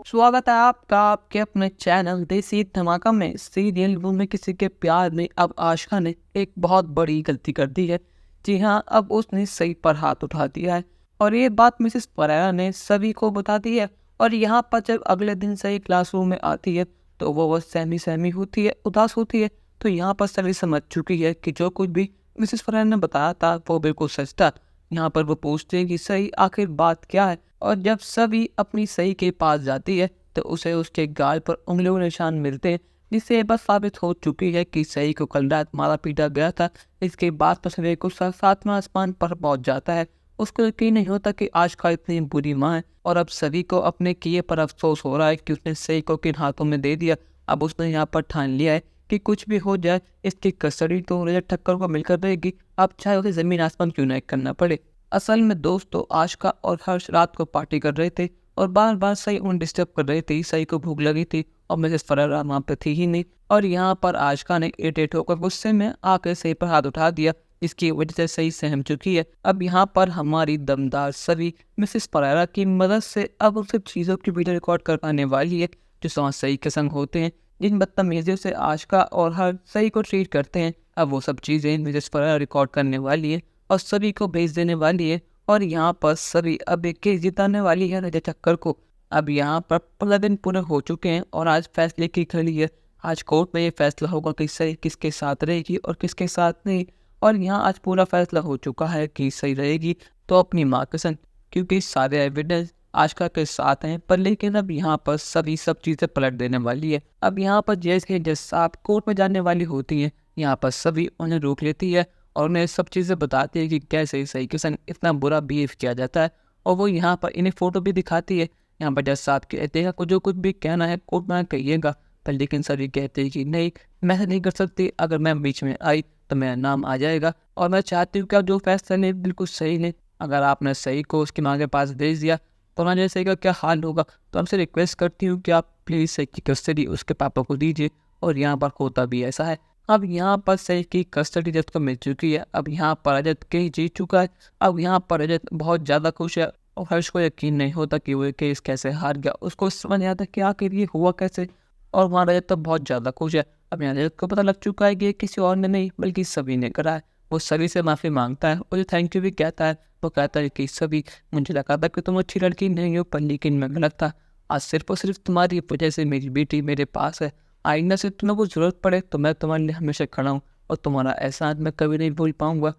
स्वागत है आपका आपके अपने चैनल देसी धमाका में। सीरियल वो में किसी के प्यार में अब आशिका ने एक बहुत बड़ी गलती कर दी है। जी हाँ, अब उसने सही पर हाथ उठा दिया है और ये बात मिसेस परेरा ने सभी को बता दी है। और यहाँ पर जब अगले दिन सही क्लासरूम में आती है तो वो सहमी सहमी होती है, उदास होती है। तो यहाँ पर सभी समझ चुकी है कि जो कुछ भी मिसेस परेरा ने बताया था वो बिल्कुल सच था। यहाँ पर वो पूछते हैं कि सही आखिर बात क्या है, और जब सभी अपनी सही के पास जाती है तो उसे उसके गाल पर उंगलियों के निशान मिलते हैं, जिससे बस साबित हो चुकी है कि सही को कल रात मारा पीटा गया था। इसके बाद तो सभी को सातवें आसमान पर पहुंच जाता है। उसको यकीन नहीं होता कि आशिका इतनी बुरी माँ है, और अब सभी को अपने किए पर अफसोस हो रहा है कि उसने सही को किन हाथों में दे दिया। अब उसने यहाँ पर ठान लिया है कि कुछ भी हो जाए इसकी कस्टडी तो रजत ठक्कर को मिलकर रहेगी, अब चाहे उसे जमीन आसमान क्यों न करना पड़े। असल में दोस्तों, आशिका और हर्ष रात को पार्टी कर रहे थे और बार बार सही उन्हें डिस्टर्ब कर रहे थे। सही को भूख लगी थी और मिसेस परेरा वहाँ पे थी ही नहीं, और यहाँ पर आशिका ने इरिटेट होकर गुस्से में आकर सही पर हाथ उठा दिया। इसकी वजह से सही सहम चुकी है। अब यहाँ पर हमारी दमदार सभी मिसेस परेरा की मदद से अब उन सब चीज़ों की वीडियो रिकॉर्ड करवाने वाली है जो समझ सही के संग होते हैं, जिन बदतमीजियों से आशिका और हर सही को ट्रीट करते हैं। अब वो सब चीज़ें मिसेस परेरा रिकॉर्ड करने वाली है और सभी को भेज देने वाली है। और यहाँ पर सभी अब एक केस जिताने वाली है रजत ठक्कर को। अब यहाँ पर 15 दिन पूरे हो चुके हैं और आज फैसले की घड़ी है। आज कोर्ट में ये फैसला होगा कि सही किसके साथ रहेगी और किसके साथ नहीं। और यहाँ आज पूरा फैसला हो चुका है कि सही रहेगी तो अपनी माँ के संग, क्योंकि सारे एविडेंस आशिका के साथ हैं। पर लेकिन अब यहाँ पर सभी सब चीज़ें पलट देने वाली है। अब यहाँ पर जैसे जज साहब कोर्ट में जाने वाली होती हैं, यहाँ पर सभी उन्हें रोक लेती है और उन्हें सब चीज़ें बताती है कि कैसे सही के संग इतना बुरा बिहेव किया जाता है। और वो यहाँ पर इन्हें फ़ोटो भी दिखाती है। यहाँ पर जज साहब कहते हैं जो कुछ भी कहना है कोर्ट में कहिएगा, पर लेकिन सभी कहते हैं कि नहीं, मैं ऐसा नहीं कर सकती। अगर मैं बीच में आई तो मेरा नाम आ जाएगा, और मैं चाहती हूँ कि आप जो फैसला लें बिल्कुल सही लें। अगर आपने सही को उसकी माँ के पास भेज दिया तो ना जैसे का क्या हाल होगा। तो हमसे रिक्वेस्ट करती हूँ कि आप प्लीज़ सही की कस्टडी उसके पापा को दीजिए। और यहाँ पर होता भी ऐसा है। अब यहाँ पर सही की कस्टडी रजत को मिल चुकी है। अब यहाँ पर रजत केस जीत चुका है। अब यहाँ पर रजत बहुत ज़्यादा खुश है और हर्ष को यकीन नहीं होता कि वो ये केस कैसे हार गया। उसको समझ नहीं आता कि आखिर ये हुआ कैसे, और वहाँ रजत तो बहुत ज़्यादा खुश है। अब यहाँ रजत को पता लग चुका है कि ये किसी और ने नहीं बल्कि सभी ने करा है। वो सभी से माफ़ी मांगता है और थैंक यू भी कहता है। वो कहता है कि सभी, मुझे लगा था कि तुम अच्छी लड़की नहीं हो, पर लेकिन मैं गलत था। आज सिर्फ और सिर्फ तुम्हारी वजह से मेरी बेटी मेरे पास है। आइंदा से तुम्हें कुछ ज़रूरत पड़े तो मैं तुम्हारे लिए हमेशा खड़ा हूँ, और तुम्हारा एहसान मैं कभी नहीं भूल पाऊंगा।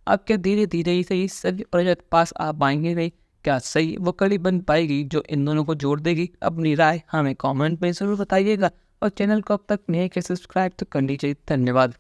अब क्या धीरे धीरे ही सही सभी और रजत पास आ पाएंगे नहीं? क्या सही वो कड़ी बन पाएगी जो इन दोनों को जोड़ देगी? अपनी राय हमें कमेंट में ज़रूर बताइएगा, और चैनल को अब तक नहीं किया सब्सक्राइब तो कर लीजिए। धन्यवाद।